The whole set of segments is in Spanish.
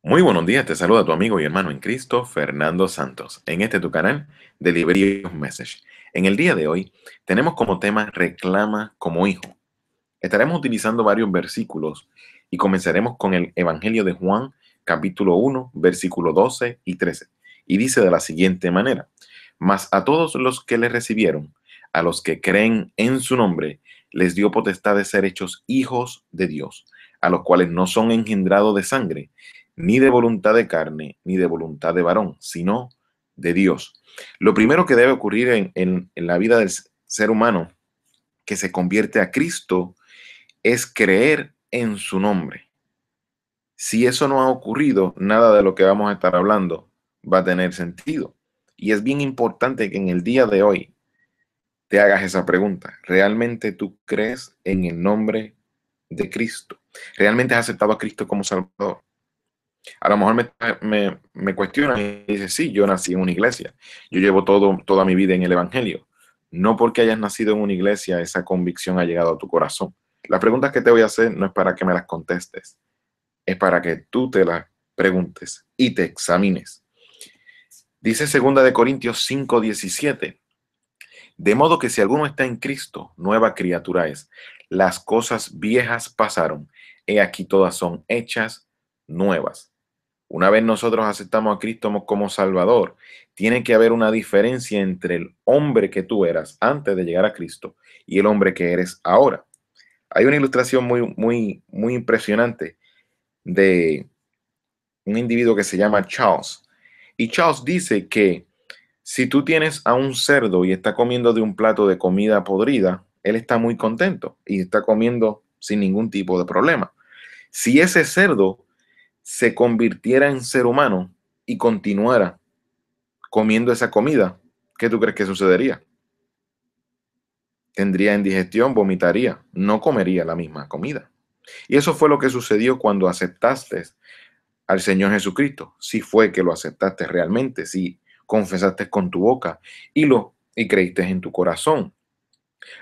Muy buenos días, te saluda tu amigo y hermano en Cristo, Fernando Santos, en este tu canal de Liberios Message. En el día de hoy tenemos como tema Reclama como hijo. Estaremos utilizando varios versículos y comenzaremos con el Evangelio de Juan, capítulo 1, versículo 12 y 13. Y dice de la siguiente manera: Mas a todos los que le recibieron, a los que creen en su nombre, les dio potestad de ser hechos hijos de Dios, a los cuales no son engendrados de sangre, ni de voluntad de carne, ni de voluntad de varón, sino de Dios. Lo primero que debe ocurrir en la vida del ser humano que se convierte a Cristo es creer en su nombre. Si eso no ha ocurrido, nada de lo que vamos a estar hablando va a tener sentido. Y es bien importante que en el día de hoy te hagas esa pregunta. ¿Realmente tú crees en el nombre de Cristo? ¿Realmente has aceptado a Cristo como Salvador? A lo mejor me cuestionan y dice, sí, yo nací en una iglesia. Yo llevo toda mi vida en el Evangelio. No porque hayas nacido en una iglesia, esa convicción ha llegado a tu corazón. Las preguntas que te voy a hacer no es para que me las contestes, es para que tú te las preguntes y te examines. Dice 2 Corintios 5:17, de modo que si alguno está en Cristo, nueva criatura es. Las cosas viejas pasaron, he aquí todas son hechas nuevas. Una vez nosotros aceptamos a Cristo como Salvador, tiene que haber una diferencia entre el hombre que tú eras antes de llegar a Cristo y el hombre que eres ahora. Hay una ilustración muy impresionante de un individuo que se llama Charles. Y Charles dice que si tú tienes a un cerdo y está comiendo de un plato de comida podrida, él está muy contento y está comiendo sin ningún tipo de problema. Si ese cerdo se convirtiera en ser humano y continuara comiendo esa comida, ¿qué tú crees que sucedería? Tendría indigestión, vomitaría, no comería la misma comida. Y eso fue lo que sucedió cuando aceptaste al Señor Jesucristo. Si fue que lo aceptaste realmente, si confesaste con tu boca y creíste en tu corazón.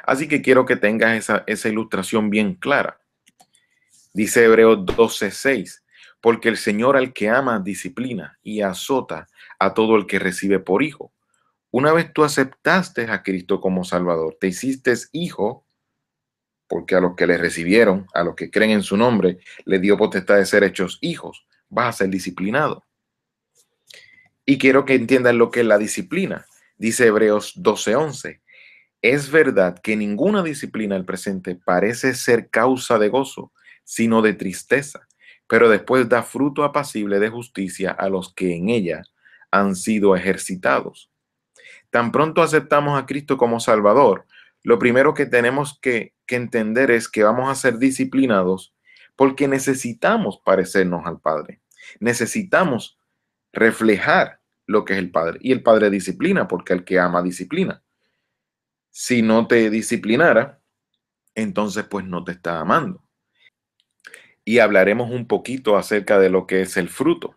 Así que quiero que tengas esa ilustración bien clara. Dice Hebreos 12:6, porque el Señor al que ama disciplina y azota a todo el que recibe por hijo. Una vez tú aceptaste a Cristo como Salvador, te hiciste hijo, porque a los que le recibieron, a los que creen en su nombre, le dio potestad de ser hechos hijos. Vas a ser disciplinado. Y quiero que entiendan lo que es la disciplina. Dice Hebreos 12:11. Es verdad que ninguna disciplina al presente parece ser causa de gozo, sino de tristeza, pero después da fruto apacible de justicia a los que en ella han sido ejercitados. Tan pronto aceptamos a Cristo como Salvador, lo primero que tenemos que entender es que vamos a ser disciplinados porque necesitamos parecernos al Padre. Necesitamos reflejar lo que es el Padre. Y el Padre disciplina porque el que ama disciplina. Si no te disciplinara, entonces pues no te está amando. Y hablaremos un poquito acerca de lo que es el fruto.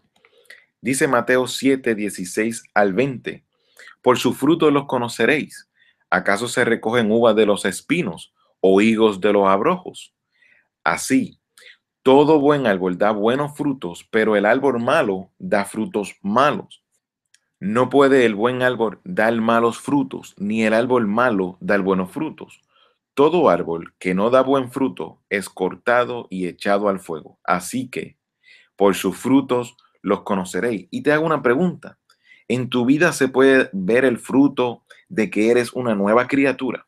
Dice Mateo 7:16 al 20. Por su fruto los conoceréis. ¿Acaso se recogen uvas de los espinos o higos de los abrojos? Así, todo buen árbol da buenos frutos, pero el árbol malo da frutos malos. No puede el buen árbol dar malos frutos, ni el árbol malo dar buenos frutos. Todo árbol que no da buen fruto es cortado y echado al fuego. Así que, por sus frutos los conoceréis. Y te hago una pregunta. ¿En tu vida se puede ver el fruto de que eres una nueva criatura?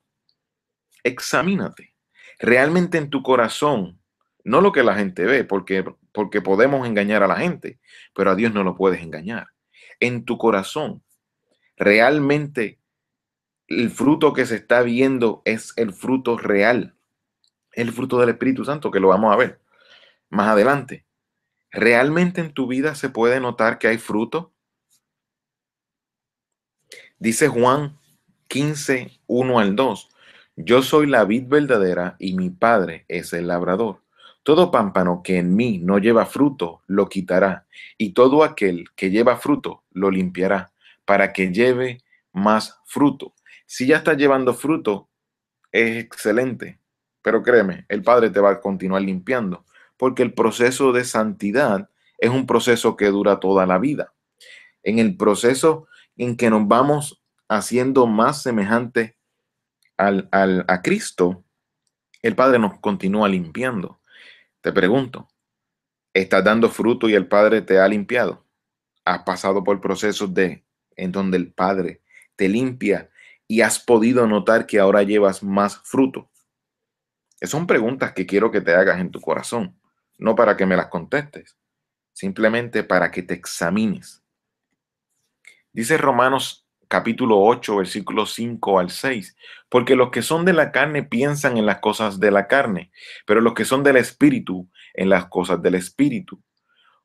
Examínate. Realmente en tu corazón, no lo que la gente ve, porque podemos engañar a la gente, pero a Dios no lo puedes engañar. En tu corazón, realmente el fruto que se está viendo es el fruto real, el fruto del Espíritu Santo, que lo vamos a ver más adelante. ¿Realmente en tu vida se puede notar que hay fruto? Dice Juan 15:1 al 2. Yo soy la vid verdadera y mi Padre es el labrador. Todo pámpano que en mí no lleva fruto, lo quitará, y todo aquel que lleva fruto, lo limpiará, para que lleve más fruto. Si ya estás llevando fruto, es excelente, pero créeme, el Padre te va a continuar limpiando, porque el proceso de santidad es un proceso que dura toda la vida. En el proceso en que nos vamos haciendo más semejantes a Cristo, el Padre nos continúa limpiando. Te pregunto, ¿estás dando fruto y el Padre te ha limpiado? ¿Has pasado por procesos en donde el Padre te limpia y has podido notar que ahora llevas más fruto? Son preguntas que quiero que te hagas en tu corazón, no para que me las contestes, simplemente para que te examines. Dice Romanos capítulo 8, versículos 5 al 6, porque los que son de la carne piensan en las cosas de la carne, pero los que son del Espíritu en las cosas del Espíritu.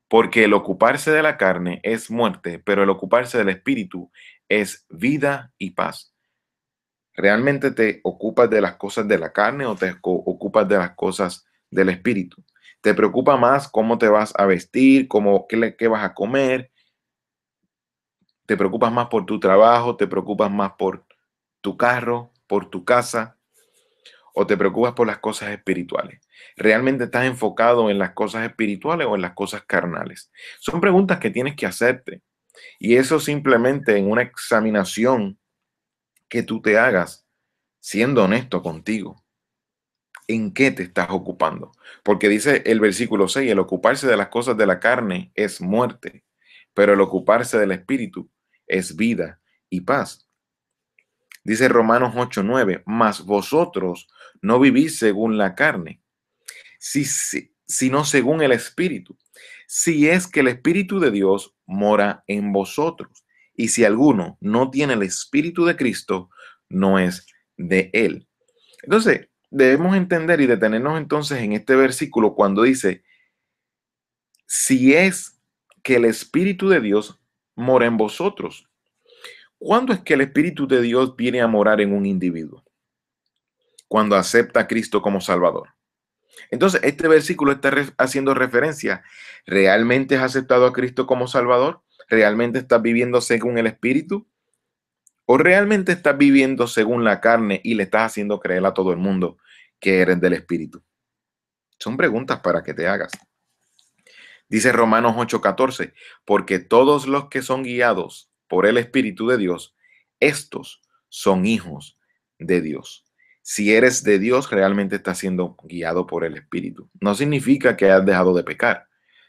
Porque el ocuparse de la carne es muerte, pero el ocuparse del Espíritu es vida y paz. ¿Realmente te ocupas de las cosas de la carne o te ocupas de las cosas del Espíritu? ¿Te preocupa más cómo te vas a vestir, qué vas a comer? ¿Te preocupas más por tu trabajo? ¿Te preocupas más por tu carro, por tu casa? ¿O te preocupas por las cosas espirituales? ¿Realmente estás enfocado en las cosas espirituales o en las cosas carnales? Son preguntas que tienes que hacerte. Y eso simplemente en una examinación que tú te hagas, siendo honesto contigo. ¿En qué te estás ocupando? Porque dice el versículo 6, el ocuparse de las cosas de la carne es muerte, pero el ocuparse del espíritu es vida y paz. Dice Romanos 8:9, mas vosotros no vivís según la carne, sino según el espíritu. Si es que el espíritu de Dios mora en vosotros. Y si alguno no tiene el espíritu de Cristo, no es de él. Entonces, debemos entender y detenernos entonces en este versículo cuando dice, si es que el espíritu de Dios mora en vosotros. ¿Cuándo es que el espíritu de Dios viene a morar en un individuo? Cuando acepta a Cristo como Salvador. Entonces, este versículo está haciendo referencia. ¿Realmente has aceptado a Cristo como Salvador? ¿Realmente estás viviendo según el Espíritu? ¿O realmente estás viviendo según la carne y le estás haciendo creer a todo el mundo que eres del Espíritu? Son preguntas para que te hagas. Dice Romanos 8:14, porque todos los que son guiados por el Espíritu de Dios, estos son hijos de Dios. Si eres de Dios, realmente estás siendo guiado por el Espíritu. No significa que has dejado de pecar.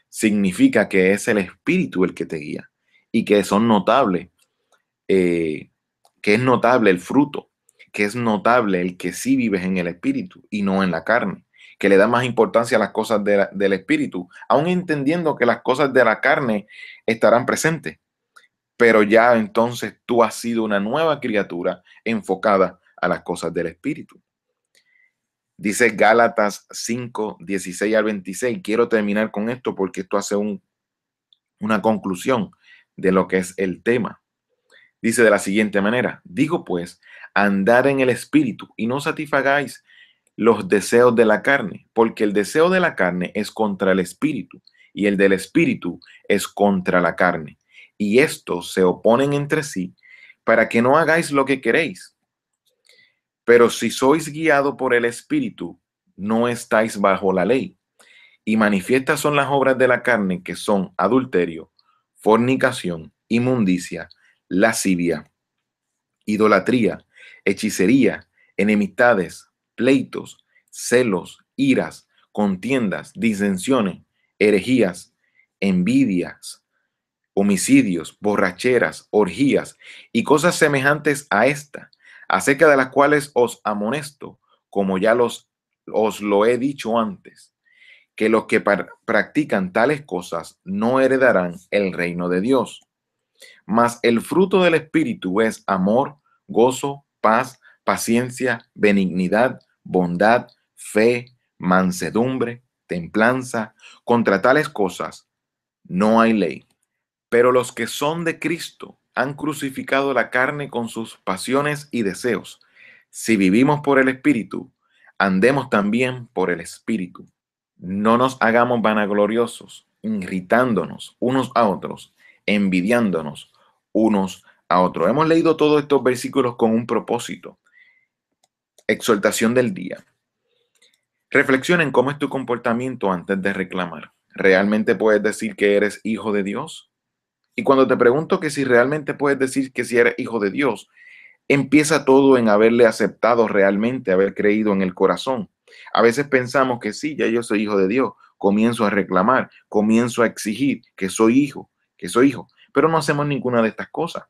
Significa que es el Espíritu el que te guía y que son notables, eh, que es notable el fruto, que es notable el que sí vives en el Espíritu y no en la carne, que le da más importancia a las cosas del Espíritu, aun entendiendo que las cosas de la carne estarán presentes, pero ya entonces tú has sido una nueva criatura enfocada a las cosas del Espíritu. Dice Gálatas 5:16 al 26. Quiero terminar con esto porque esto hace una conclusión de lo que es el tema. Dice de la siguiente manera, digo pues, andar en el Espíritu y no satisfagáis los deseos de la carne, porque el deseo de la carne es contra el Espíritu y el del Espíritu es contra la carne. Y estos se oponen entre sí para que no hagáis lo que queréis. Pero si sois guiados por el Espíritu, no estáis bajo la ley. Y manifiestas son las obras de la carne, que son adulterio, fornicación, inmundicia, lascivia, idolatría, hechicería, enemistades, pleitos, celos, iras, contiendas, disensiones, herejías, envidias, homicidios, borracheras, orgías y cosas semejantes a esta, acerca de las cuales os amonesto, como ya os lo he dicho antes, que los que practican tales cosas no heredarán el reino de Dios. Mas el fruto del Espíritu es amor, gozo, paz, paciencia, benignidad, bondad, fe, mansedumbre, templanza. Contra tales cosas no hay ley. Pero los que son de Cristo han crucificado la carne con sus pasiones y deseos. Si vivimos por el Espíritu, andemos también por el Espíritu. No nos hagamos vanagloriosos, irritándonos unos a otros, envidiándonos unos a otros. Hemos leído todos estos versículos con un propósito. Exhortación del día. Reflexiona en cómo es tu comportamiento antes de reclamar. ¿Realmente puedes decir que eres hijo de Dios? Y cuando te pregunto que si realmente puedes decir que si eres hijo de Dios, empieza todo en haberle aceptado realmente, haber creído en el corazón. A veces pensamos que sí, ya yo soy hijo de Dios, comienzo a reclamar, comienzo a exigir que soy hijo, pero no hacemos ninguna de estas cosas.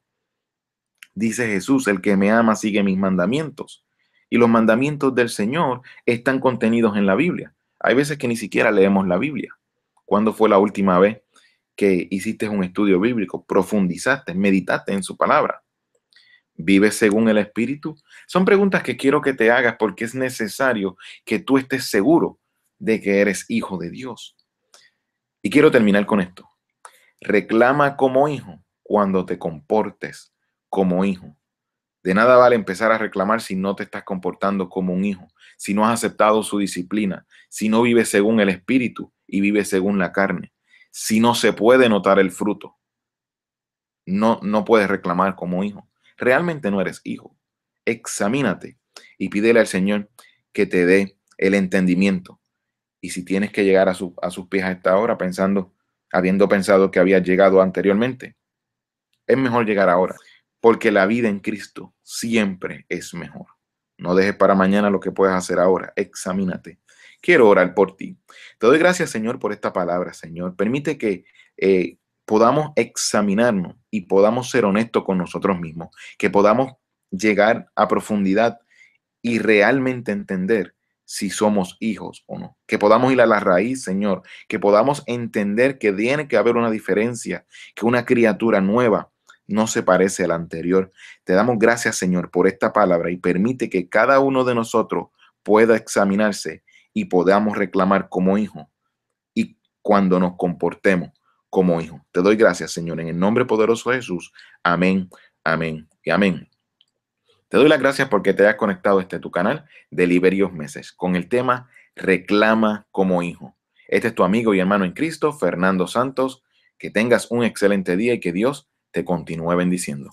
Dice Jesús, el que me ama sigue mis mandamientos. Y los mandamientos del Señor están contenidos en la Biblia. Hay veces que ni siquiera leemos la Biblia. ¿Cuándo fue la última vez que hiciste un estudio bíblico, profundizaste, meditaste en su palabra? ¿Vives según el Espíritu? Son preguntas que quiero que te hagas porque es necesario que tú estés seguro de que eres hijo de Dios. Y quiero terminar con esto. Reclama como hijo cuando te comportes como hijo. De nada vale empezar a reclamar si no te estás comportando como un hijo, si no has aceptado su disciplina, si no vives según el Espíritu y vives según la carne, si no se puede notar el fruto. No puedes reclamar como hijo. Realmente no eres hijo. Examínate y pídele al Señor que te dé el entendimiento. Y si tienes que llegar a sus pies a esta hora habiendo pensado que habías llegado anteriormente, es mejor llegar ahora, porque la vida en Cristo siempre es mejor. No dejes para mañana lo que puedes hacer ahora. Examínate. Quiero orar por ti. Te doy gracias, Señor, por esta palabra, Señor. Permite que podamos examinarnos y podamos ser honestos con nosotros mismos, que podamos llegar a profundidad y realmente entender si somos hijos o no. Que podamos ir a la raíz, Señor, que podamos entender que tiene que haber una diferencia, que una criatura nueva no se parece a la anterior. Te damos gracias, Señor, por esta palabra y permite que cada uno de nosotros pueda examinarse y podamos reclamar como hijo y cuando nos comportemos como hijo. Te doy gracias, Señor, en el nombre poderoso de Jesús. Amén, amén y amén. Te doy las gracias porque te hayas conectado a este tu canal de Liberios Meses con el tema Reclama como hijo. Este es tu amigo y hermano en Cristo, Fernando Santos. Que tengas un excelente día y que Dios te continúe bendiciendo.